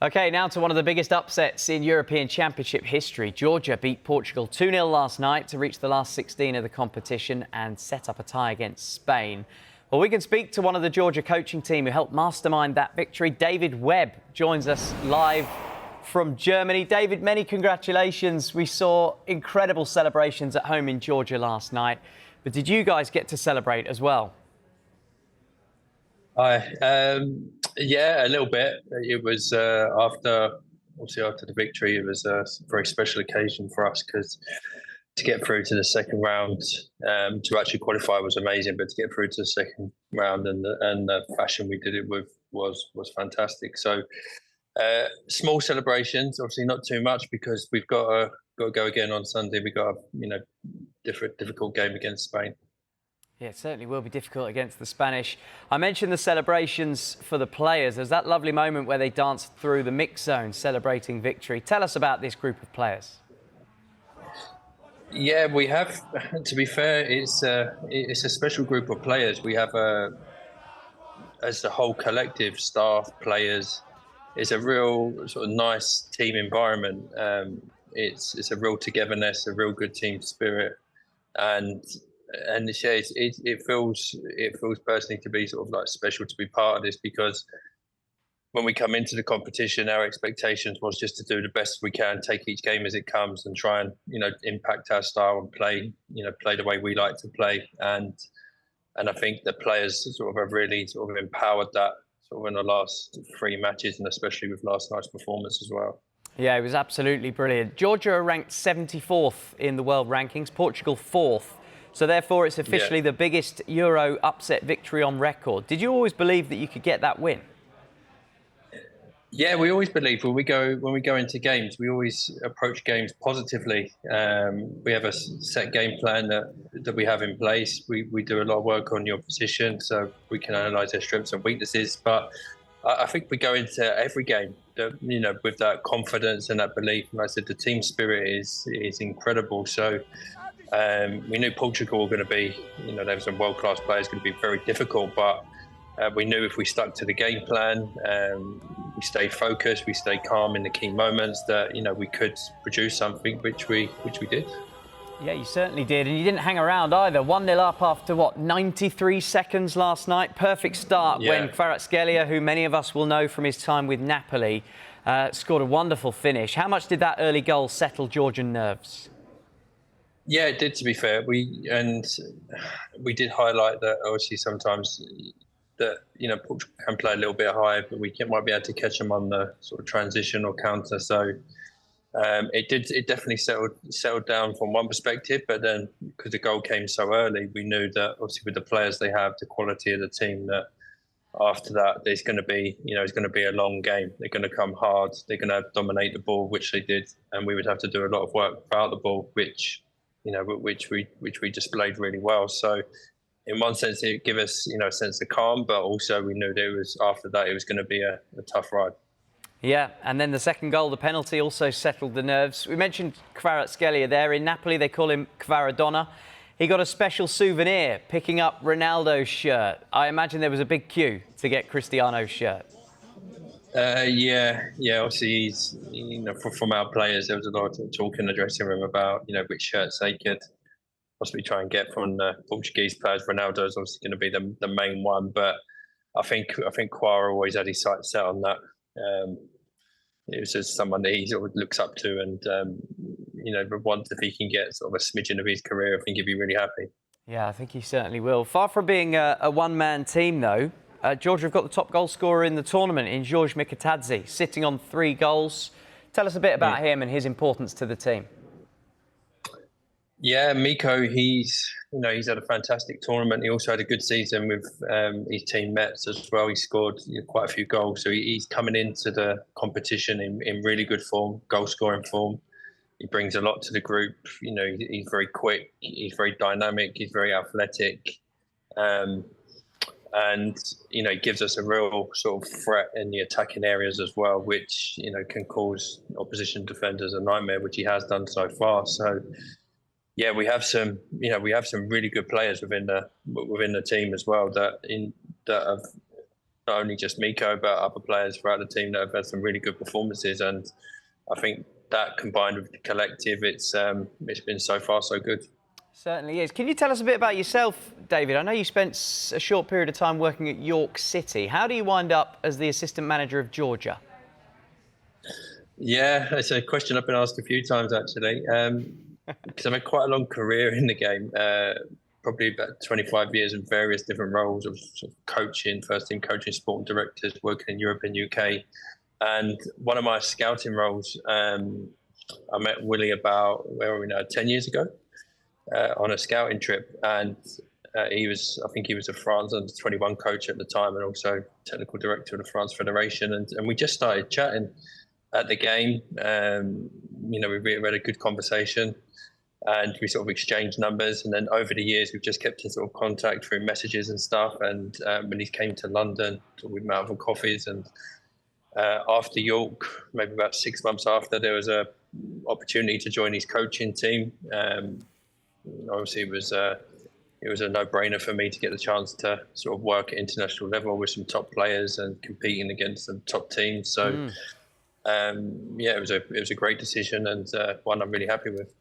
OK, now to one of the biggest upsets in European Championship history. Georgia beat Portugal 2-0 last night to reach the last 16 of the competition and set up a tie against Spain. Well, we can speak to one of the Georgia coaching team who helped mastermind that victory. David Webb joins us live from Germany. David, many congratulations. We saw incredible celebrations at home in Georgia last night. But did you guys get to celebrate as well? Yeah, a little bit. It was after the victory. It was a very special occasion for us because to get through to the second round, to actually qualify was amazing, but to get through to the second round and the fashion we did it with was fantastic. So small celebrations, obviously not too much because we've got to go again on Sunday. We got a difficult game against Spain. Yeah, it certainly will be difficult against the Spanish. I mentioned the celebrations for the players. There's that lovely moment where they danced through the mix zone celebrating victory. Tell us about this group of players. Yeah, we have. To be fair, it's a special group of players. We have as the whole collective staff, players. It's a real sort of nice team environment. It's a real togetherness, a real good team spirit, and it feels personally to be sort of like special to be part of this, because when we come into the competition, our expectations was just to do the best we can, take each game as it comes, and try and impact our style and play the way we like to play. And I think the players sort of have really sort of empowered that sort of in the last three matches, and especially with last night's performance as well. Yeah, it was absolutely brilliant. Georgia are ranked 74th in the world rankings, Portugal 4th. So therefore, it's officially the biggest Euro upset victory on record. Did you always believe that you could get that win? Yeah, we always believe when we go into games, we always approach games positively. We have a set game plan that we have in place. We do a lot of work on the opposition, so we can analyse their strengths and weaknesses. But I think we go into every game, with that confidence and that belief. And like I said, the team spirit is incredible. So. We knew Portugal were going to be, there were some world-class players, going to be very difficult, but we knew if we stuck to the game plan, we stayed focused, we stayed calm in the key moments, that we could produce something, which we did. Yeah, you certainly did, and you didn't hang around either. 1-0 up after 93 seconds last night. Perfect start when Kvaratskhelia, who many of us will know from his time with Napoli, scored a wonderful finish. How much did that early goal settle Georgian nerves? Yeah, it did, to be fair. We did highlight that obviously sometimes that Portugal can play a little bit high, but we might be able to catch them on the sort of transition or counter. So it definitely settled down from one perspective, but then because the goal came so early, we knew that obviously with the players they have, the quality of the team, that after that there's going to be it's going to be a long game. They're going to come hard. They're going to dominate the ball, which they did, and we would have to do a lot of work without the ball, which we displayed really well. So in one sense it gave us a sense of calm, but also we knew that after that it was going to be a tough ride. Yeah, and then the second goal, the penalty, also settled the nerves. We mentioned Kvaratskhelia there. In Napoli they call him Kvaradonna. He got a special souvenir picking up Ronaldo's shirt. I imagine there was a big queue to get Cristiano's shirt. Yeah. Obviously, he's from our players, there was a lot of talk in the dressing room about which shirts they could possibly try and get from the Portuguese players. Ronaldo is obviously going to be the main one, but I think Quara always had his sights set on that. It was just someone that he sort of looks up to, and if he can get sort of a smidgen of his career, I think he'd be really happy. Yeah, I think he certainly will. Far from being a one-man team, though. Georgia have got the top goal scorer in the tournament in George Mkazi, sitting on 3 goals. Tell us a bit about him and his importance to the team. Yeah, Miko, he's had a fantastic tournament. He also had a good season with his team Mets as well. He scored quite a few goals. So he's coming into the competition in really good form, goal-scoring form. He brings a lot to the group. He's very quick. He's very dynamic. He's very athletic. And it gives us a real sort of threat in the attacking areas as well, which can cause opposition defenders a nightmare, which he has done so far. So yeah, we have some really good players within the team as well that have not only just Miko, but other players throughout the team that have had some really good performances. And I think that combined with the collective, it's been so far so good. Certainly is. Can you tell us a bit about yourself, David? I know you spent a short period of time working at York City. How do you wind up as the assistant manager of Georgia? Yeah, it's a question I've been asked a few times actually. Because I've had quite a long career in the game, probably about 25 years in various different roles of, sort of coaching, first team coaching, sport directors, working in Europe and UK. And one of my scouting roles, I met Willie about, where are we now, 10 years ago, on a scouting trip. And I think he was a France under 21 coach at the time and also technical director of the France Federation. And we just started chatting at the game. We had a good conversation and we sort of exchanged numbers. And then over the years, we've just kept in sort of contact through messages and stuff. And when he came to London, we met up for coffees. And after York, maybe about 6 months after, there was a opportunity to join his coaching team. Obviously, it was a no-brainer for me to get the chance to sort of work at international level with some top players and competing against some top teams. So, it was a great decision and one I'm really happy with.